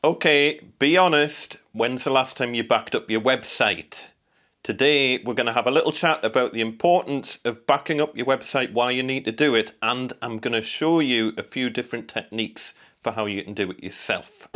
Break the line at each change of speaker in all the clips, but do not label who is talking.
Okay, be honest, when's the last time you backed up your website? Today we're going to have a little chat about the importance of backing up your website, why you need to do it, and I'm going to show you a few different techniques for how you can do it yourself.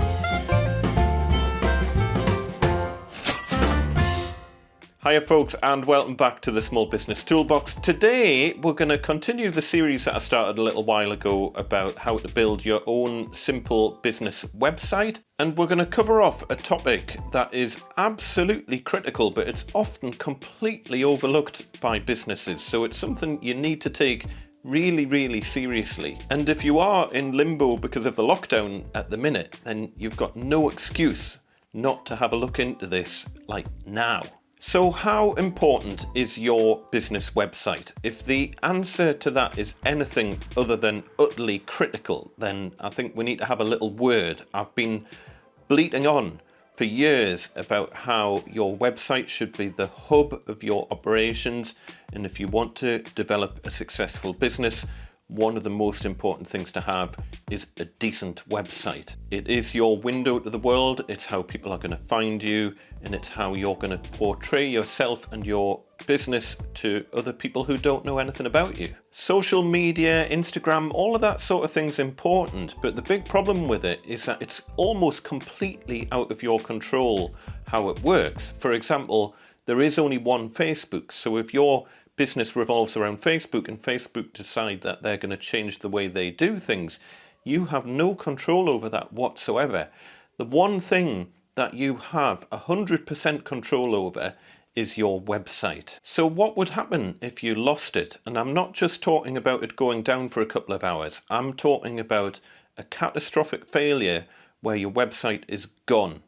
Hiya folks, and welcome back to the Small Business Toolbox. Today we're going to continue the series that I started a little while ago about how to build your own simple business website, and we're going to cover off a topic that is absolutely critical, but it's often completely overlooked by businesses, so it's something you need to take really seriously. And if you are in limbo because of the lockdown at the minute, then you've got no excuse not to have a look into this like now. So how important is your business website? If the answer to that is anything other than utterly critical, then I think we need to have a little word. I've been bleating on for years about how your website should be the hub of your operations, and if you want to develop a successful business, one of the most important things to have is a decent website. It is your window to the world, it's how people are going to find you, and it's how you're going to portray yourself and your business to other people who don't know anything about you. Social media, Instagram, all of that sort of thing's important, but the big problem with it is that it's almost completely out of your control how it works. For example, there is only one Facebook, so if your business revolves around Facebook and Facebook decide that they're going to change the way they do things, you have no control over that whatsoever. The one thing that you have 100% control over is your website. So what would happen if you lost it? And I'm not just talking about it going down for a couple of hours. I'm talking about a catastrophic failure where your website is gone,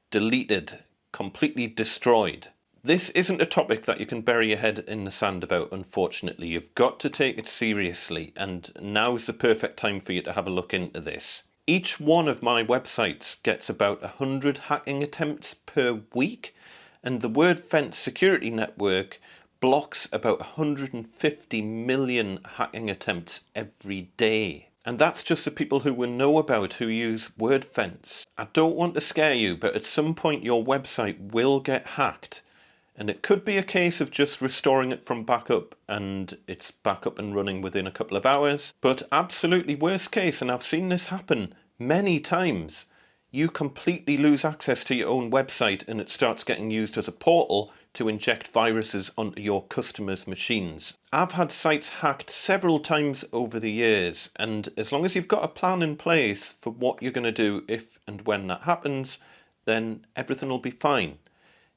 deleted, completely destroyed. This isn't a topic that you can bury your head in the sand about, unfortunately. You've got to take it seriously, and now's the perfect time for you to have a look into this. Each one of my websites gets about 100 hacking attempts per week, and the WordPress security network blocks about 150 million hacking attempts every day. And that's just the people who we know about who use WordPress. I don't want to scare you, but at some point your website will get hacked. And it could be a case of just restoring it from backup and it's back up and running within a couple of hours. But absolutely worst case, and I've seen this happen many times, you completely lose access to your own website and it starts getting used as a portal to inject viruses onto your customers' machines. I've had sites hacked several times over the years, and as long as you've got a plan in place for what you're going to do if and when that happens, then everything will be fine.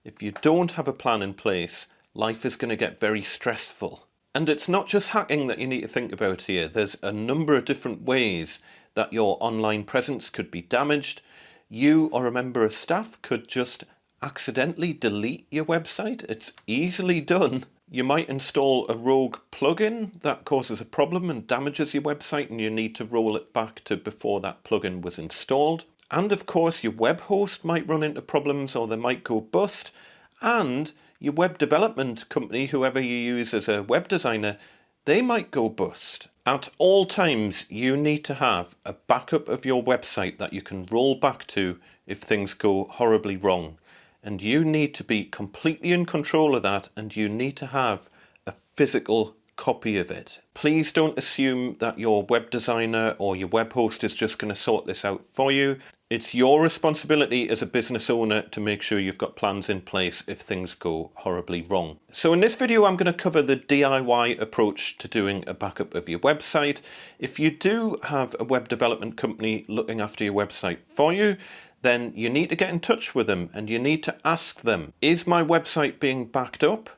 If you don't have a plan in place, life is going to get very stressful. And it's not just hacking that you need to think about here. There's a number of different ways that your online presence could be damaged. You or a member of staff could just accidentally delete your website. It's easily done. You might install a rogue plugin that causes a problem and damages your website, and you need to roll it back to before that plugin was installed. And of course your web host might run into problems, or they might go bust, and your web development company, whoever you use as a web designer, they might go bust. At all times you need to have a backup of your website that you can roll back to if things go horribly wrong. And you need to be completely in control of that, and you need to have a physical copy of it. Please don't assume that your web designer or your web host is just going to sort this out for you. It's your responsibility as a business owner to make sure you've got plans in place if things go horribly wrong. So in this video I'm going to cover the DIY approach to doing a backup of your website. If you do have a web development company looking after your website for you, then you need to get in touch with them and you need to ask them, is my website being backed up?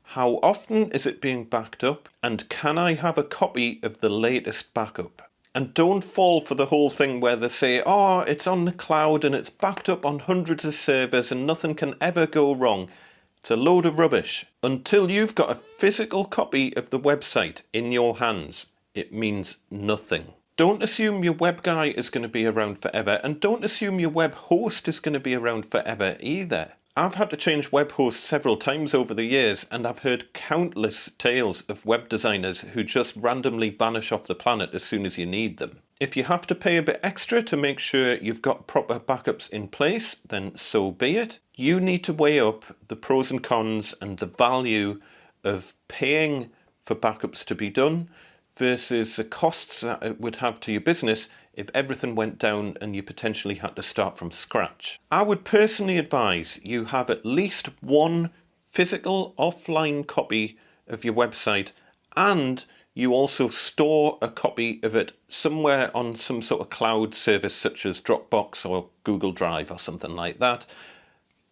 How often is it being backed up? And can I have a copy of the latest backup? And don't fall for the whole thing where they say, oh, it's on the cloud and it's backed up on hundreds of servers and nothing can ever go wrong. It's a load of rubbish. Until you've got a physical copy of the website in your hands, it means nothing. Don't assume your web guy is going to be around forever, and don't assume your web host is going to be around forever either. I've had to change web hosts several times over the years, and I've heard countless tales of web designers who just randomly vanish off the planet as soon as you need them. If you have to pay a bit extra to make sure you've got proper backups in place, then so be it. You need to weigh up the pros and cons and the value of paying for backups to be done versus the costs that it would have to your business if everything went down and you potentially had to start from scratch. I would personally advise you have at least one physical offline copy of your website, and you also store a copy of it somewhere on some sort of cloud service such as Dropbox or Google Drive or something like that.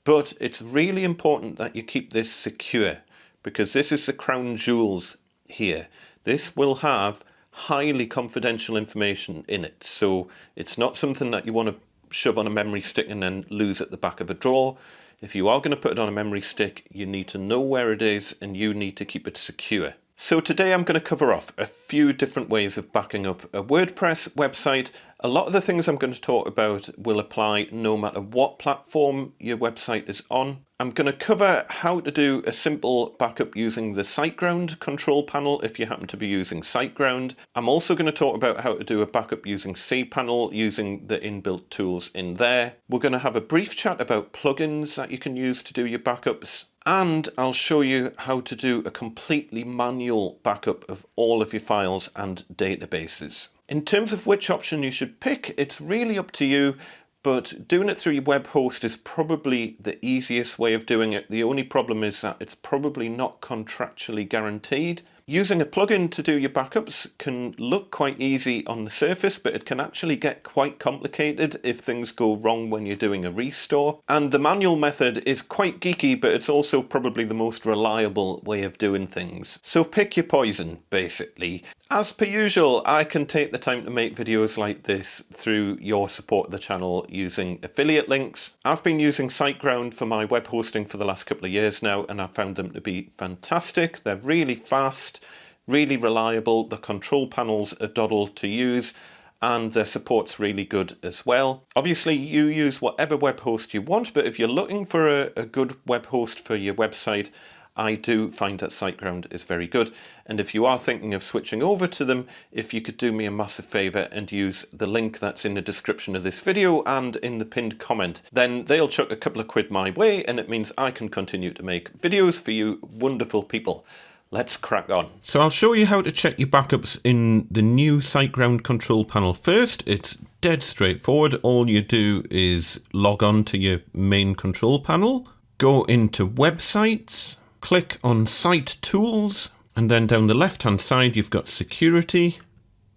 But it's really important that you keep this secure, because this is the crown jewels here. This will have highly confidential information in it, so it's not something that you want to shove on a memory stick and then lose at the back of a drawer. If you are going to put it on a memory stick, you need to know where it is and you need to keep it secure. So today I'm going to cover off a few different ways of backing up a WordPress website. A lot of the things I'm going to talk about will apply no matter what platform your website is on. I'm going to cover how to do a simple backup using the SiteGround control panel if you happen to be using SiteGround. I'm also going to talk about how to do a backup using cPanel using the inbuilt tools in there. We're going to have a brief chat about plugins that you can use to do your backups. And I'll show you how to do a completely manual backup of all of your files and databases. In terms of which option you should pick, it's really up to you, but doing it through your web host is probably the easiest way of doing it. The only problem is that it's probably not contractually guaranteed. Using a plugin to do your backups can look quite easy on the surface, but it can actually get quite complicated if things go wrong when you're doing a restore. And the manual method is quite geeky, but it's also probably the most reliable way of doing things. So pick your poison, basically. As per usual, I can take the time to make videos like this through your support of the channel using affiliate links. I've been using SiteGround for my web hosting for the last couple of years now, and I've found them to be fantastic. They're really fast, really reliable. The control panels are doddle to use, and their support's really good as well. Obviously, you use whatever web host you want, but if you're looking for a good web host for your website, I do find that SiteGround is very good. And if you are thinking of switching over to them, if you could do me a massive favor and use the link that's in the description of this video and in the pinned comment, then they'll chuck a couple of quid my way, and it means I can continue to make videos for you wonderful people. Let's crack on. So I'll show you how to check your backups in the new SiteGround control panel first. It's dead straightforward. All you do is log on to your main control panel, go into websites, click on Site Tools, and then down the left-hand side, you've got Security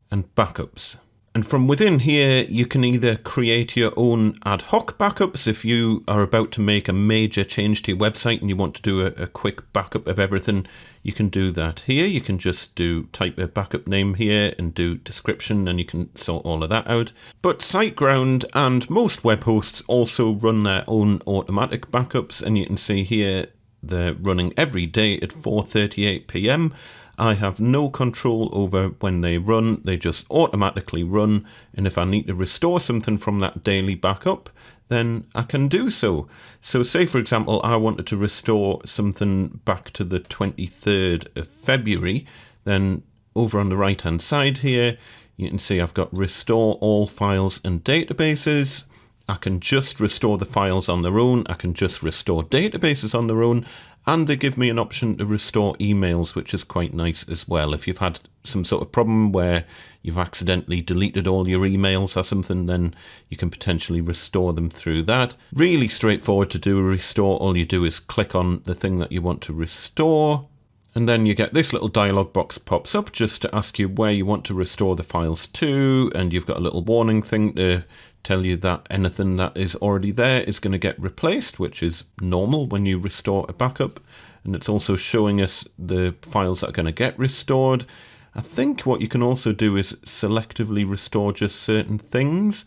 and Backups. And from within here, you can either create your own ad hoc backups if you are about to make a major change to your website and you want to do a quick backup of everything. You can do that here. You can just type a backup name here and do description, and you can sort all of that out. But SiteGround and most web hosts also run their own automatic backups, and you can see here they're running every day at 4:38 p.m. I have no control over when they run. They just automatically run, and if I need to restore something from that daily backup, then I can do so. So say, for example, I wanted to restore something back to the 23rd of February, then over on the right-hand side here, you can see I've got Restore All Files and Databases. I can just restore the files on their own. I can just restore databases on their own. And they give me an option to restore emails, which is quite nice as well. If you've had some sort of problem where you've accidentally deleted all your emails or something, then you can potentially restore them through that. Really straightforward to do a restore. All you do is click on the thing that you want to restore. And then you get this little dialog box pops up just to ask you where you want to restore the files to. And you've got a little warning thing to tell you that anything that is already there is going to get replaced, which is normal when you restore a backup. And it's also showing us the files that are going to get restored. I think what you can also do is selectively restore just certain things,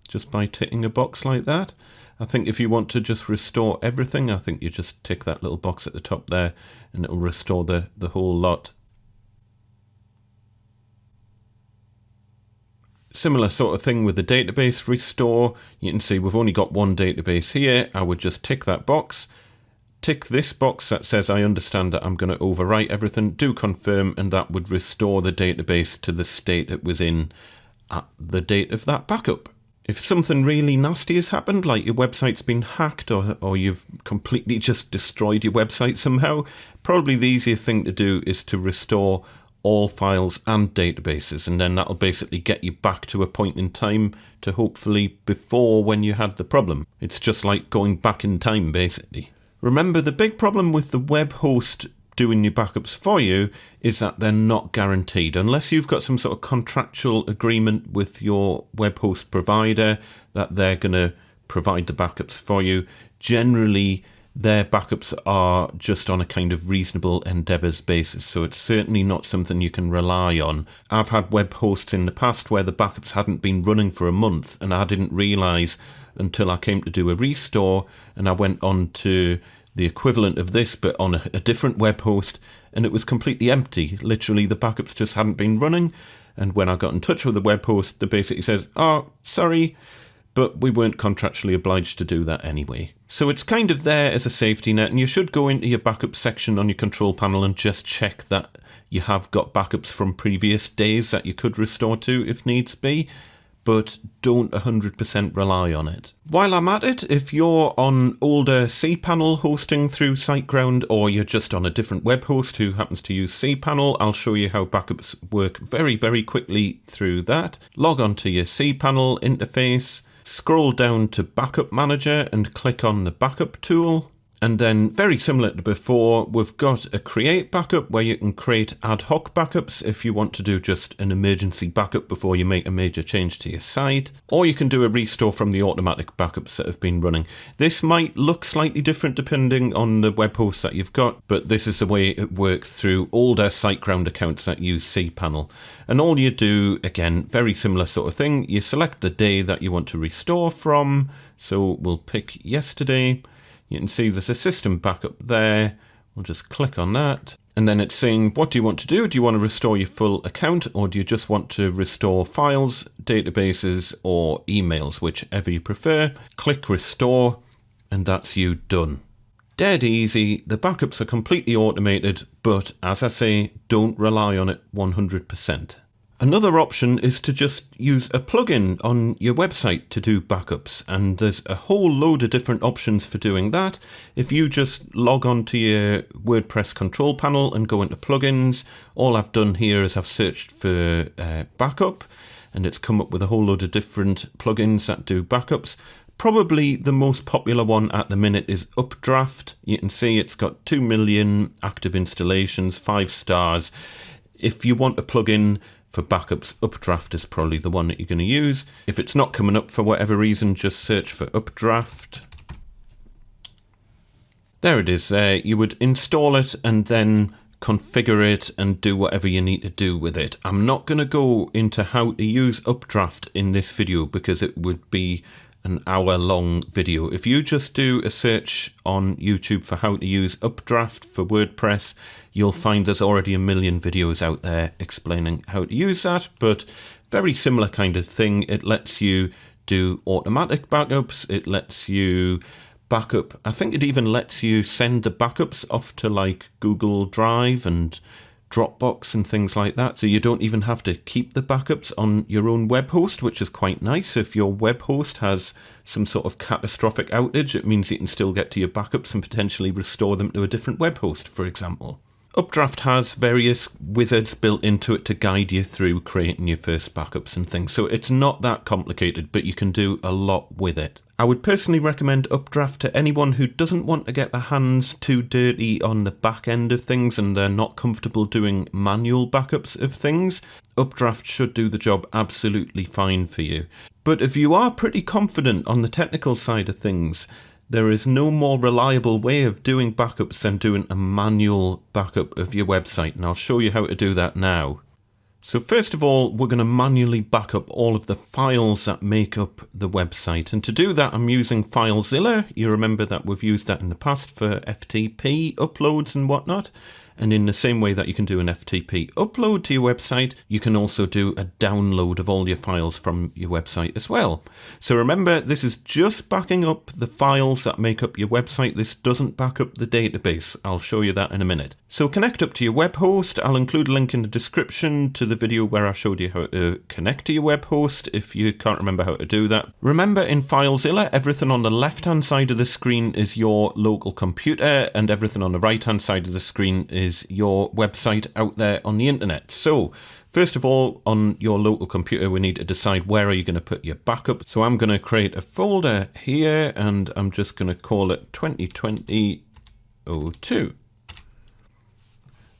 just by ticking a box like that. I think if you want to just restore everything, I think you just tick that little box at the top there and it'll restore the whole lot. Similar sort of thing with the database restore. You can see we've only got one database here. I would just tick that box. Tick this box that says I understand that I'm going to overwrite everything. Do confirm, and that would restore the database to the state it was in at the date of that backup. If something really nasty has happened, like your website's been hacked or you've completely just destroyed your website somehow, probably the easiest thing to do is to restore all files and databases, and then that'll basically get you back to a point in time to hopefully before when you had the problem. It's just like going back in time, basically. Remember, the big problem with the web host doing your backups for you is that they're not guaranteed. Unless you've got some sort of contractual agreement with your web host provider that they're going to provide the backups for you, generally their backups are just on a kind of reasonable endeavours basis, so it's certainly not something you can rely on. I've had web hosts in the past where the backups hadn't been running for a month, and I didn't realise until I came to do a restore, and I went on to the equivalent of this but on a different web host, and it was completely empty. Literally the backups just hadn't been running, and when I got in touch with the web host, they basically says, "Oh, sorry, but we weren't contractually obliged to do that anyway." So it's kind of there as a safety net, and you should go into your backup section on your control panel and just check that you have got backups from previous days that you could restore to if needs be, but don't 100% rely on it. While I'm at it, if you're on older cPanel hosting through SiteGround, or you're just on a different web host who happens to use cPanel, I'll show you how backups work very, very quickly through that. Log on to your cPanel interface, scroll down to Backup Manager and click on the Backup tool. And then, very similar to before, we've got a Create Backup where you can create ad hoc backups if you want to do just an emergency backup before you make a major change to your site. Or you can do a restore from the automatic backups that have been running. This might look slightly different depending on the web host that you've got, but this is the way it works through older SiteGround accounts that use cPanel. And all you do, again, very similar sort of thing, you select the day that you want to restore from. So we'll pick yesterday. You can see there's a system backup there. We'll just click on that. And then it's saying, what do you want to do? Do you want to restore your full account, or do you just want to restore files, databases, or emails, whichever you prefer? Click restore, and that's you done. Dead easy. The backups are completely automated, but as I say, don't rely on it 100%. Another option is to just use a plugin on your website to do backups, and there's a whole load of different options for doing that. If you just log on to your WordPress control panel and go into plugins, all I've done here is I've searched for backup, and it's come up with a whole load of different plugins that do backups. Probably the most popular one at the minute is Updraft. You can see it's got 2 million active installations, 5 stars. If you want a plugin for backups, Updraft is probably the one that you're going to use. If it's not coming up for whatever reason, just search for Updraft. There it is there. You would install it and then configure it and do whatever you need to do with it. I'm not going to go into how to use Updraft in this video because it would be an hour-long video. If you just do a search on YouTube for how to use Updraft for WordPress, you'll find there's already a million videos out there explaining how to use that, but very similar kind of thing. It lets you do automatic backups. It lets you backup. I think it even lets you send the backups off to like Google Drive and Dropbox and things like that, so you don't even have to keep the backups on your own web host, which is quite nice. If your web host has some sort of catastrophic outage, it means you can still get to your backups and potentially restore them to a different web host, for example. Updraft has various wizards built into it to guide you through creating your first backups and things, so it's not that complicated, but you can do a lot with it. I would personally recommend Updraft to anyone who doesn't want to get their hands too dirty on the back end of things and they're not comfortable doing manual backups of things. Updraft should do the job absolutely fine for you. But if you are pretty confident on the technical side of things, there is no more reliable way of doing backups than doing a manual backup of your website, and I'll show you how to do that now. So first of all, we're going to manually back up all of the files that make up the website, and to do that I'm using FileZilla. You remember that we've used that in the past for FTP uploads and whatnot, And in the same way that you can do an FTP upload to your website, you can also do a download of all your files from your website as well. So remember, this is just backing up the files that make up your website. This doesn't back up the database. I'll show you that in a minute. So connect up to your web host. I'll include a link in the description to the video where I showed you how to connect to your web host if you can't remember how to do that. Remember, in FileZilla, everything on the left-hand side of the screen is your local computer, and everything on the right-hand side of the screen is your website out there on the internet. So first of all, on your local computer, we need to decide where are you going to put your backup. So I'm going to create a folder here, and I'm just going to call it 2020-02.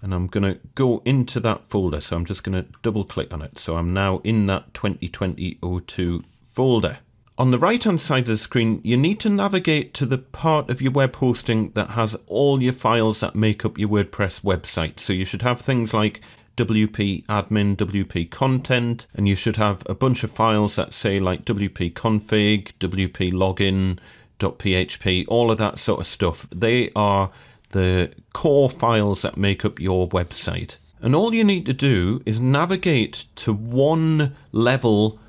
And I'm going to go into that folder. So I'm just going to double click on it. So I'm now in that 2020-02 folder. On the right hand side of the screen, you need to navigate to the part of your web hosting that has all your files that make up your WordPress website. So you should have things like WP admin, WP content, and you should have a bunch of files that say like WP config, WP login, .php, all of that sort of stuff. They are the core files that make up your website. And all you need to do is navigate to one level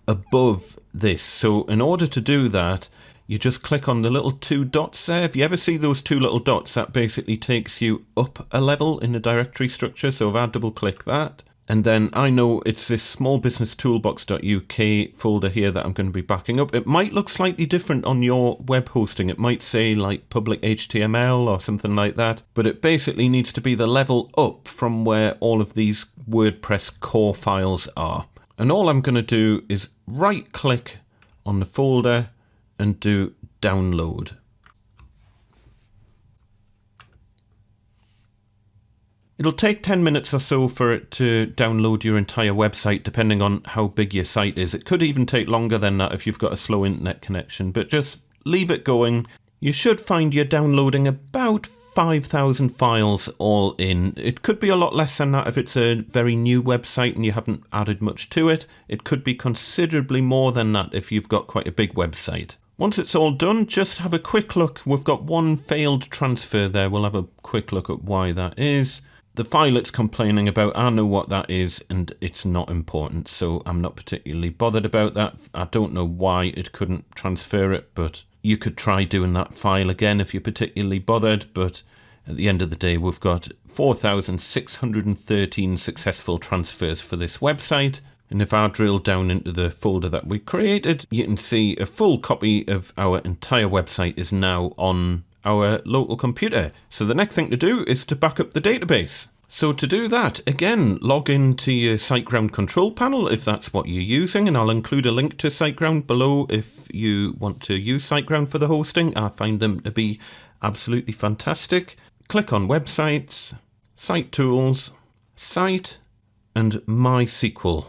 above this. So in order to do that, you just click on the little two dots there. If you ever see those two little dots, that basically takes you up a level in the directory structure. So if I double click that, and then I know it's this smallbusinesstoolbox.uk folder here that I'm going to be backing up. It might look slightly different on your web hosting. It might say like public HTML or something like that, but it basically needs to be the level up from where all of these WordPress core files are. And all I'm going to do is right click on the folder and do download. It'll take 10 minutes or so for it to download your entire website, depending on how big your site is. It could even take longer than that if you've got a slow internet connection, but just leave it going. You should find you're downloading about 5,000 files all in. It could be a lot less than that if it's a very new website and you haven't added much to it. It could be considerably more than that if you've got quite a big website. Once it's all done, just have a quick look. We've got one failed transfer there. We'll have a quick look at why that is. The file it's complaining about, I know what that is, and it's not important, so I'm not particularly bothered about that. I don't know why it couldn't transfer it, but you could try doing that file again if you're particularly bothered. But at the end of the day, we've got 4,613 successful transfers for this website. And if I drill down into the folder that we created, you can see a full copy of our entire website is now on our local computer. So the next thing to do is to back up the database. So to do that, again, log into your SiteGround control panel if that's what you're using, and I'll include a link to SiteGround below if you want to use SiteGround for the hosting. I find them to be absolutely fantastic. Click on Websites, Site Tools, Site, and MySQL.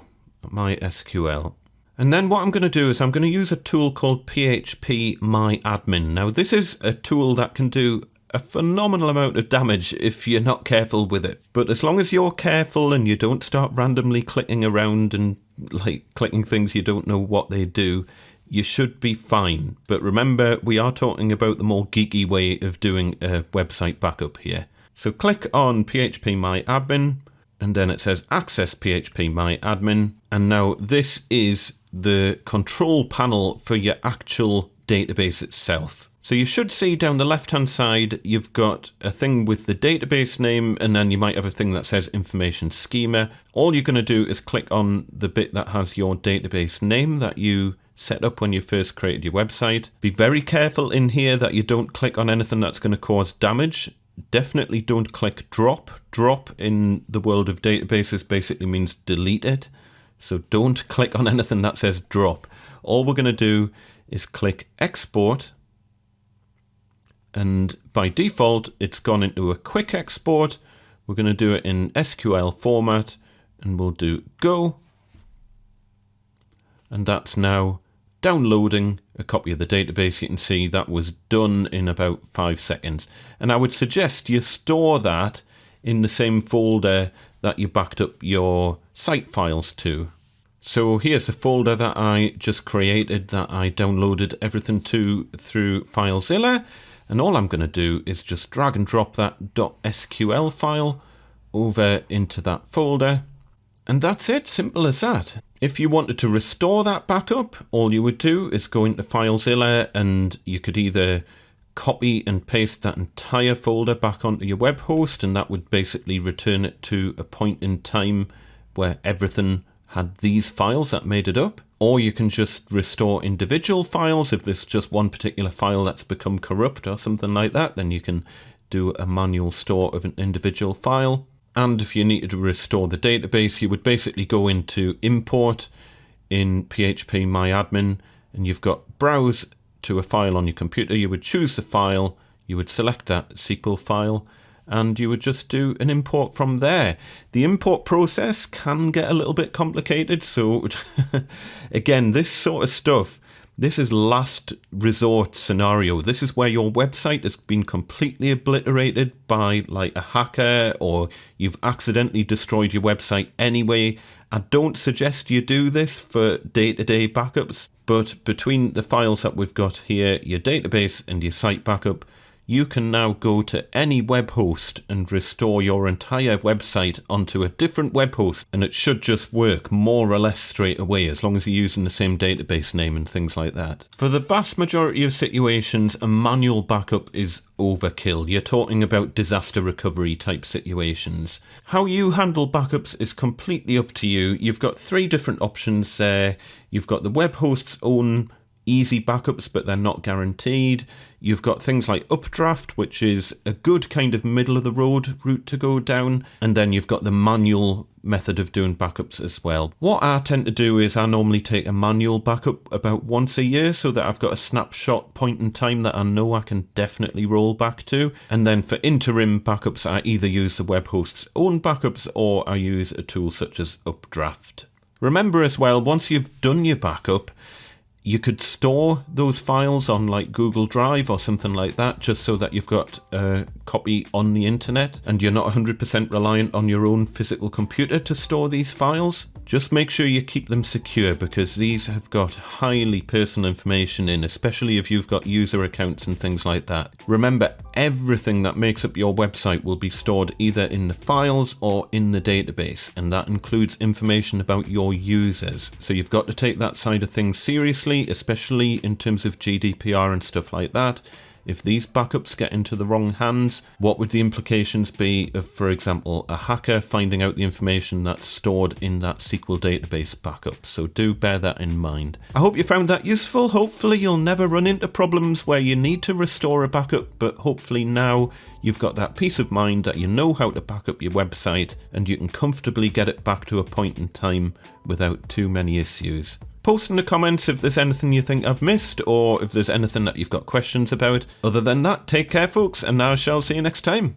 And then what I'm going to do is I'm going to use a tool called PHP My Admin. Now this is a tool that can do a phenomenal amount of damage if you're not careful with it. But as long as you're careful and you don't start randomly clicking around and like clicking things you don't know what they do, you should be fine. But remember, we are talking about the more geeky way of doing a website backup here. So click on PHP My Admin, and then it says Access PHP My Admin. And now this is the control panel for your actual database itself. So you should see down the left-hand side, you've got a thing with the database name, and then you might have a thing that says information schema. All you're going to do is click on the bit that has your database name that you set up when you first created your website. Be very careful in here that you don't click on anything that's going to cause damage. Definitely don't click drop. Drop in the world of databases basically means delete it. So don't click on anything that says drop. All we're going to do is click export. And by default, it's gone into a quick export. We're going to do it in SQL format, and we'll do go. And that's now downloading a copy of the database. You can see that was done in about 5 seconds. And I would suggest you store that in the same folder that you backed up your site files to. So here's the folder that I just created that I downloaded everything to through FileZilla. And all I'm going to do is just drag and drop that .sql file over into that folder. And that's it, simple as that. If you wanted to restore that backup, all you would do is go into FileZilla and you could either copy and paste that entire folder back onto your web host, and that would basically return it to a point in time where everything had these files that made it up. Or you can just restore individual files. If there's just one particular file that's become corrupt or something like that, then you can do a manual store of an individual file. And if you needed to restore the database, you would basically go into import in PHP MyAdmin, and you've got browse to a file on your computer. You would choose the file, you would select that SQL file, and you would just do an import from there. The import process can get a little bit complicated, so again, this sort of stuff, this is last resort scenario. This is where your website has been completely obliterated by like a hacker, or you've accidentally destroyed your website anyway. I don't suggest you do this for day-to-day backups, but between the files that we've got here, your database and your site backup, you can now go to any web host and restore your entire website onto a different web host, and it should just work more or less straight away as long as you're using the same database name and things like that. For the vast majority of situations, a manual backup is overkill. You're talking about disaster recovery type situations. How you handle backups is completely up to you. You've got 3 different options there. You've got the web host's own easy backups, but they're not guaranteed. You've got things like Updraft, which is a good kind of middle of the road route to go down. And then you've got the manual method of doing backups as well. What I tend to do is I normally take a manual backup about once a year so that I've got a snapshot point in time that I know I can definitely roll back to. And then for interim backups, I either use the web host's own backups or I use a tool such as Updraft. Remember as well, once you've done your backup, you could store those files on like Google Drive or something like that, just so that you've got a copy on the internet and you're not 100% reliant on your own physical computer to store these files. Just make sure you keep them secure, because these have got highly personal information in, especially if you've got user accounts and things like that. Remember, everything that makes up your website will be stored either in the files or in the database, and that includes information about your users. So you've got to take that side of things seriously, especially in terms of GDPR and stuff like that. If these backups get into the wrong hands, what would the implications be of, for example, a hacker finding out the information that's stored in that SQL database backup? So do bear that in mind. I hope you found that useful. Hopefully you'll never run into problems where you need to restore a backup, but hopefully now you've got that peace of mind that you know how to back up your website and you can comfortably get it back to a point in time without too many issues. Post in the comments if there's anything you think I've missed, or if there's anything that you've got questions about. Other than that, take care folks, and I shall see you next time.